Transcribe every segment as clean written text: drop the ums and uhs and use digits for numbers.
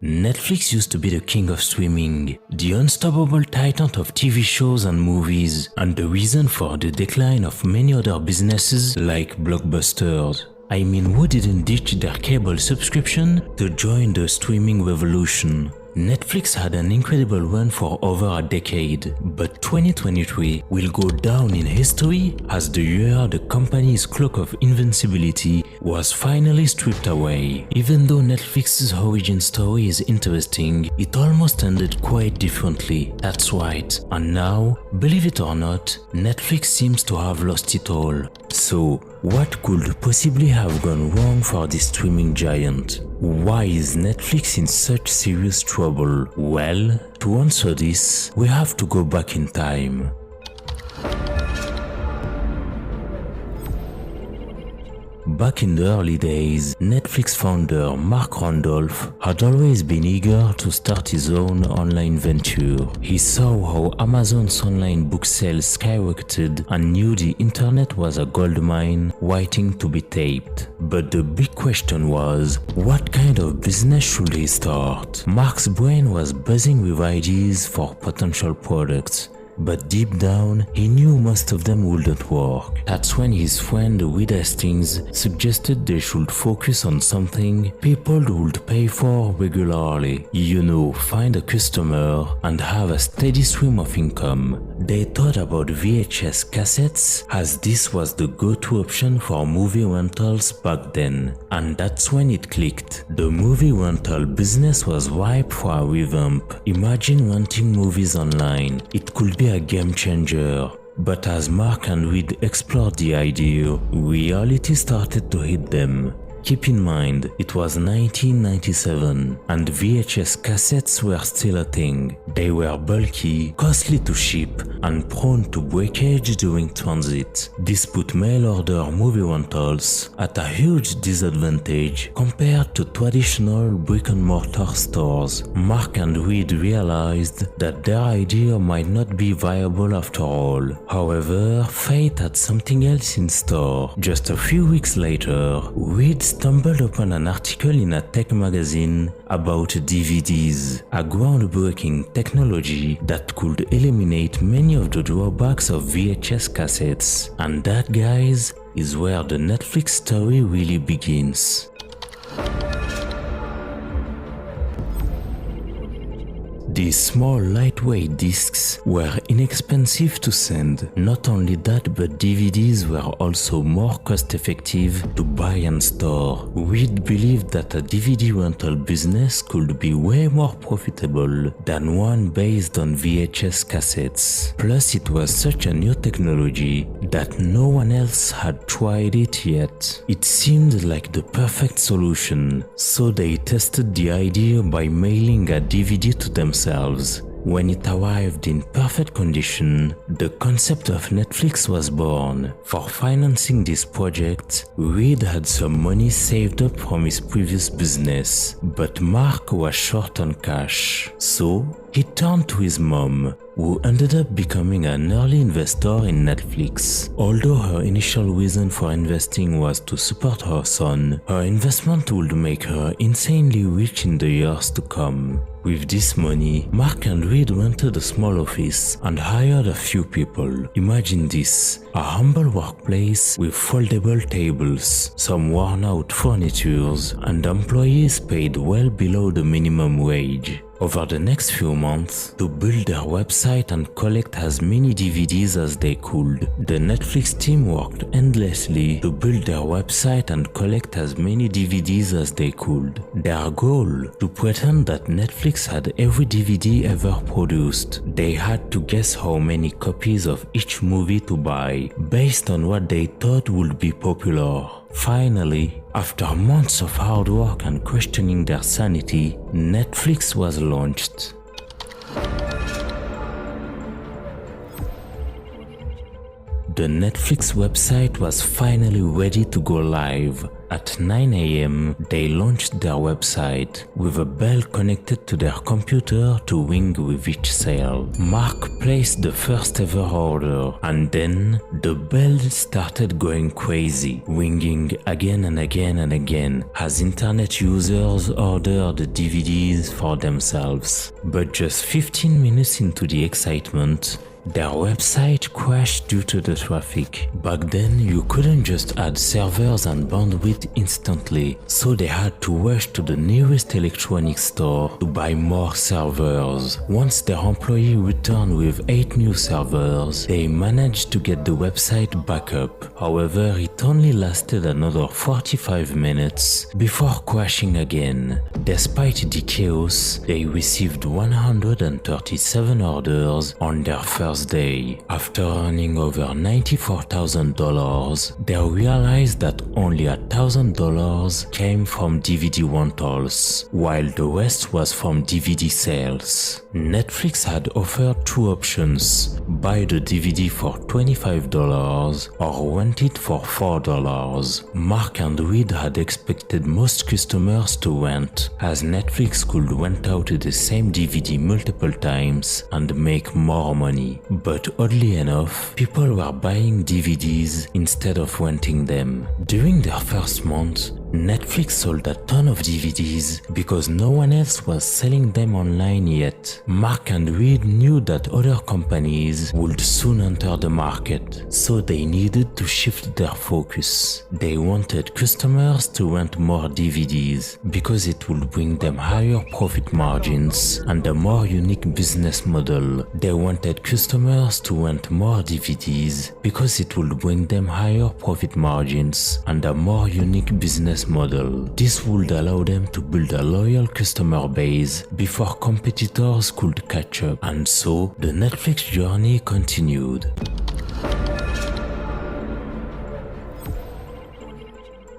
Netflix used to be the king of streaming, the unstoppable titan of TV shows and movies, and the reason for the decline of many other businesses like blockbusters. I mean, who didn't ditch their cable subscription to join the streaming revolution? Netflix had an incredible run for over a decade, but 2023 will go down in history as the year the company's cloak of invincibility was finally stripped away. Even though Netflix's origin story is interesting, it almost ended quite differently. That's right. And now, believe it or not, Netflix seems to have lost it all. So, what could possibly have gone wrong for this streaming giant? Why is Netflix in such serious trouble? Well, to answer this, we have to go back in time. Back in the early days, Netflix founder Mark Randolph had always been eager to start his own online venture. He saw how Amazon's online book sales skyrocketed and knew the internet was a goldmine waiting to be tapped. But the big question was, what kind of business should he start? Mark's brain was buzzing with ideas for potential products. But deep down, he knew most of them wouldn't work. That's when his friend Reed Hastings suggested they should focus on something people would pay for regularly. You know, find a customer and have a steady stream of income. They thought about VHS cassettes as this was the go-to option for movie rentals back then. And that's when it clicked. The movie rental business was ripe for a revamp. Imagine renting movies online. It could be a game changer. But as Mark and Reed explored the idea, reality started to hit them. Keep in mind, it was 1997 and VHS cassettes were still a thing. They were bulky, costly to ship, and prone to breakage during transit. This put mail-order movie rentals at a huge disadvantage compared to traditional brick-and-mortar stores. Mark and Reed realized that their idea might not be viable after all. However, fate had something else in store. Just a few weeks later, Reed stumbled upon an article in a tech magazine about DVDs, a groundbreaking technology that could eliminate many of the drawbacks of VHS cassettes. And that, guys, is where the Netflix story really begins. These small lightweight discs were inexpensive to send. Not only that, but DVDs were also more cost-effective to buy and store. Reed believed that a DVD rental business could be way more profitable than one based on VHS cassettes. Plus, it was such a new technology that no one else had tried it yet. It seemed like the perfect solution, so they tested the idea by mailing a DVD to themselves. When it arrived in perfect condition, the concept of Netflix was born. For financing this project, Reed had some money saved up from his previous business, but Mark was short on cash. So, he turned to his mom, who ended up becoming an early investor in Netflix. Although her initial reason for investing was to support her son, her investment would make her insanely rich in the years to come. With this money, Mark and Reed rented a small office and hired a few people. Imagine this, a humble workplace with foldable tables, some worn-out furnitures, and employees paid well below the minimum wage. Over the next few months, to build their website and collect as many DVDs as they could, the Netflix team worked endlessly to build their website and collect as many DVDs as they could. Their goal, to pretend that Netflix had every DVD ever produced. They had to guess how many copies of each movie to buy, based on what they thought would be popular. Finally, after months of hard work and questioning their sanity, Netflix was launched. The Netflix website was finally ready to go live, At 9 a.m., they launched their website with a bell connected to their computer to ring with each sale. Mark placed the first ever order, and then the bell started going crazy, ringing again and again and again as internet users ordered DVDs for themselves. But just 15 minutes into the excitement, their website crashed due to the traffic. Back then, you couldn't just add servers and bandwidth instantly, so they had to rush to the nearest electronics store to buy more servers. Once their employee returned with 8 new servers, they managed to get the website back up. However, it only lasted another 45 minutes before crashing again. Despite the chaos, they received 137 orders on their first day. After earning over $94,000, they realized that only $1,000 came from DVD rentals, while the rest was from DVD sales. Netflix had offered 2 options: buy the DVD for $25 or rent it for $4. Mark and Reed had expected most customers to rent, as Netflix could rent out the same DVD multiple times and make more money. But oddly enough, people were buying DVDs instead of renting them. During their first month, Netflix sold a ton of DVDs because no one else was selling them online yet. Mark and Reed knew that other companies would soon enter the market, so they needed to shift their focus. They wanted customers to rent more DVDs because it would bring them higher profit margins and a more unique business model. They wanted customers to rent more DVDs because it would bring them higher profit margins and a more unique business model. This would allow them to build a loyal customer base before competitors could catch up, and so the Netflix journey continued.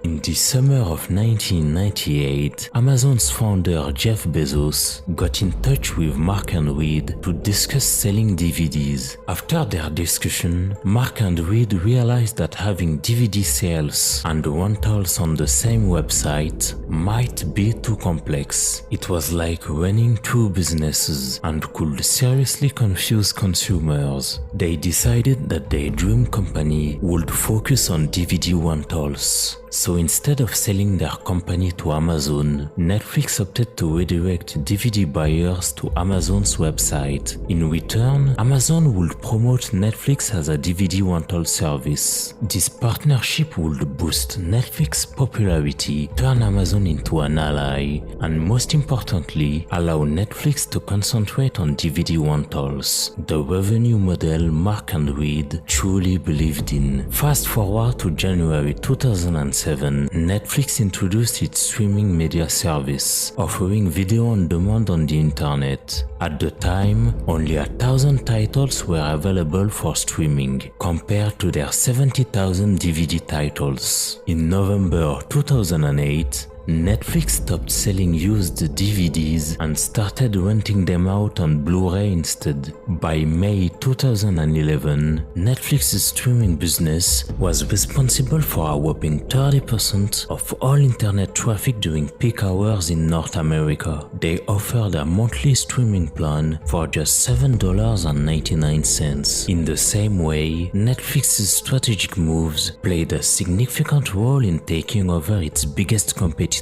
In the summer of 1998, Amazon's founder Jeff Bezos got in touch with Mark and Reed to discuss selling DVDs. After their discussion, Mark and Reed realized that having DVD sales and rentals on the same website might be too complex. It was like running 2 businesses and could seriously confuse consumers. They decided that their dream company would focus on DVD rentals. So instead of selling their company to Amazon, Netflix opted to redirect DVD buyers to Amazon's website. In return, Amazon would promote Netflix as a DVD rental service. This partnership would boost Netflix's popularity, turn Amazon into an ally, and most importantly, allow Netflix to concentrate on DVD rentals, the revenue model Mark and Reed truly believed in. Fast forward to January 2007, Netflix introduced its streaming media service, offering video on demand on the internet. At the time, only 1,000 titles were available for streaming, compared to their 70,000 DVD titles. In November 2008, Netflix stopped selling used DVDs and started renting them out on Blu-ray instead. By May 2011, Netflix's streaming business was responsible for a whopping 30% of all internet traffic during peak hours in North America. They offered a monthly streaming plan for just $7.99. In the same way, Netflix's strategic moves played a significant role in taking over its biggest competitor,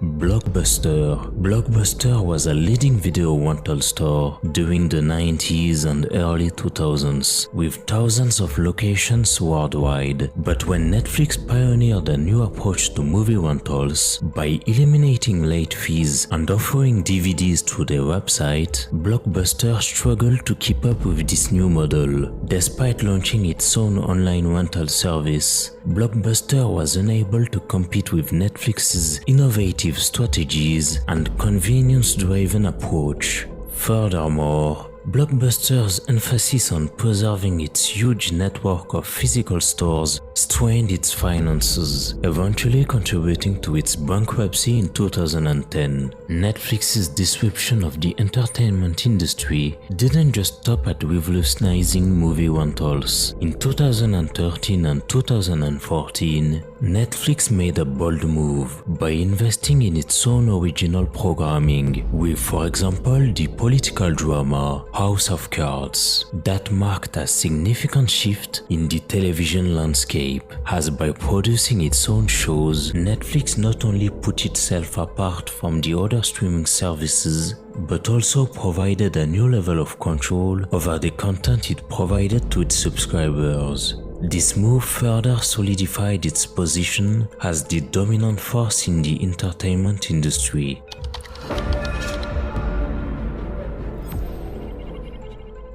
Blockbuster. Blockbuster was a leading video rental store during the 90s and early 2000s, with thousands of locations worldwide. But when Netflix pioneered a new approach to movie rentals by eliminating late fees and offering DVDs through their website, Blockbuster struggled to keep up with this new model. Despite launching its own online rental service, Blockbuster was unable to compete with Netflix's innovative strategies and convenience-driven approach. Furthermore, Blockbuster's emphasis on preserving its huge network of physical stores strained its finances, eventually contributing to its bankruptcy in 2010. Netflix's disruption of the entertainment industry didn't just stop at revolutionizing movie rentals. In 2013 and 2014, Netflix made a bold move by investing in its own original programming with, for example, the political drama House of Cards. That marked a significant shift in the television landscape, as by producing its own shows, Netflix not only put itself apart from the other streaming services, but also provided a new level of control over the content it provided to its subscribers. This move further solidified its position as the dominant force in the entertainment industry.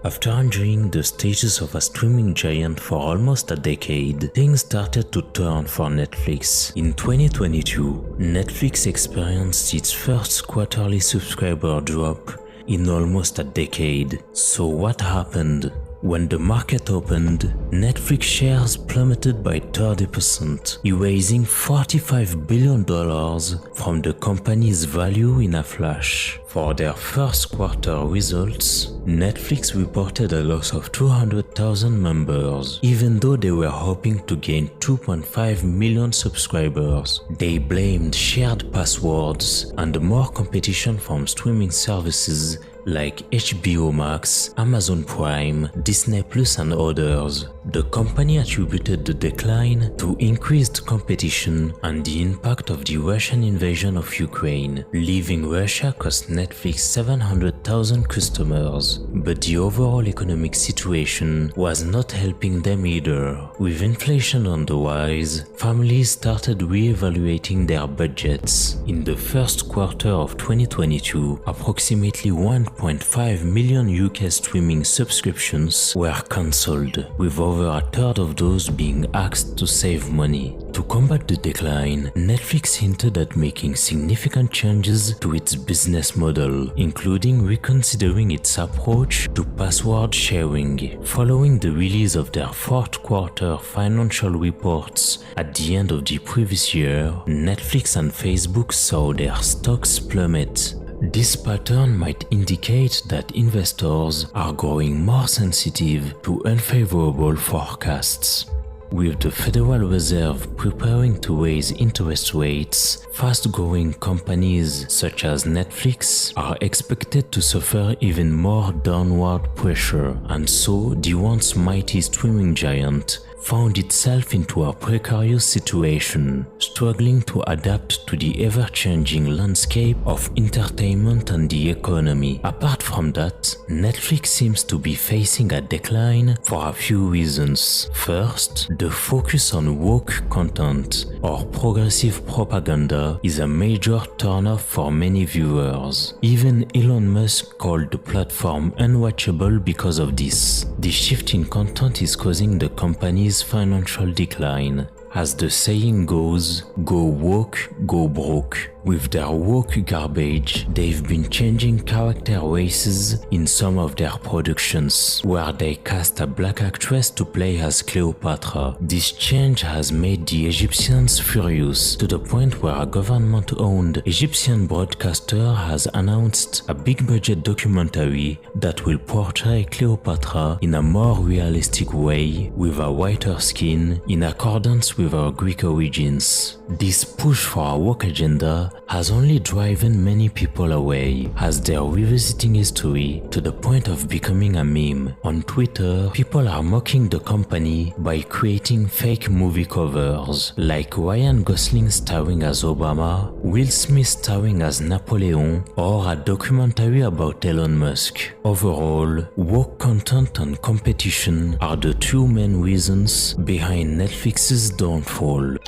After enjoying the status of a streaming giant for almost a decade, things started to turn for Netflix. In 2022, Netflix experienced its first quarterly subscriber drop in almost a decade. So what happened? When the market opened, Netflix shares plummeted by 30%, erasing $45 billion from the company's value in a flash. For their first quarter results, Netflix reported a loss of 200,000 members, even though they were hoping to gain 2.5 million subscribers. They blamed shared passwords and more competition from streaming services like HBO Max, Amazon Prime, Disney Plus and others. The company attributed the decline to increased competition and the impact of the Russian invasion of Ukraine. Leaving Russia cost Netflix 700,000 customers, but the overall economic situation was not helping them either. With inflation on the rise, families started re-evaluating their budgets. In the first quarter of 2022, approximately 1.5 million UK streaming subscriptions were cancelled, with over a third of those being asked to save money. To combat the decline, Netflix hinted at making significant changes to its business model, including reconsidering its approach to password sharing. Following the release of their fourth quarter financial reports at the end of the previous year, Netflix and Facebook saw their stocks plummet. This pattern might indicate that investors are growing more sensitive to unfavorable forecasts. With the Federal Reserve preparing to raise interest rates, fast-growing companies such as Netflix are expected to suffer even more downward pressure, and so the once mighty streaming giant found itself into a precarious situation, struggling to adapt to the ever-changing landscape of entertainment and the economy. Apart from that, Netflix seems to be facing a decline for a few reasons. First, the focus on woke content or progressive propaganda is a major turnoff for many viewers. Even Elon Musk called the platform unwatchable because of this. The shift in content is causing the company's financial decline. As the saying goes, go woke, go broke. With their woke garbage, they've been changing character races in some of their productions, where they cast a black actress to play as Cleopatra. This change has made the Egyptians furious, to the point where a government-owned Egyptian broadcaster has announced a big-budget documentary that will portray Cleopatra in a more realistic way, with a whiter skin, in accordance with our Greek origins. This push for a woke agenda has only driven many people away, as they are revisiting history to the point of becoming a meme. On Twitter, people are mocking the company by creating fake movie covers, like Ryan Gosling starring as Obama, Will Smith starring as Napoleon, or a documentary about Elon Musk. Overall, woke content and competition are the two main reasons behind Netflix's downfall.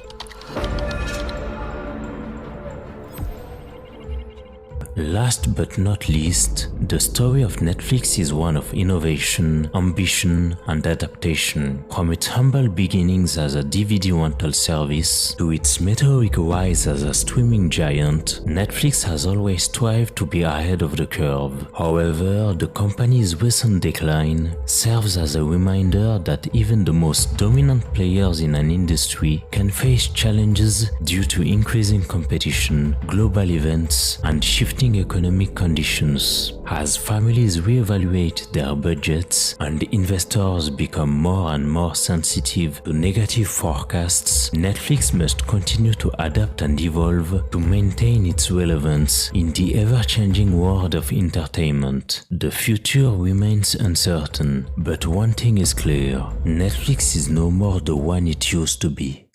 Last but not least, the story of Netflix is one of innovation, ambition, and adaptation. From its humble beginnings as a DVD rental service to its meteoric rise as a streaming giant, Netflix has always strived to be ahead of the curve. However, the company's recent decline serves as a reminder that even the most dominant players in an industry can face challenges due to increasing competition, global events, and shifting economic conditions. As families reevaluate their budgets and investors become more and more sensitive to negative forecasts, Netflix must continue to adapt and evolve to maintain its relevance in the ever-changing world of entertainment. The future remains uncertain, but one thing is clear: Netflix is no more the one it used to be.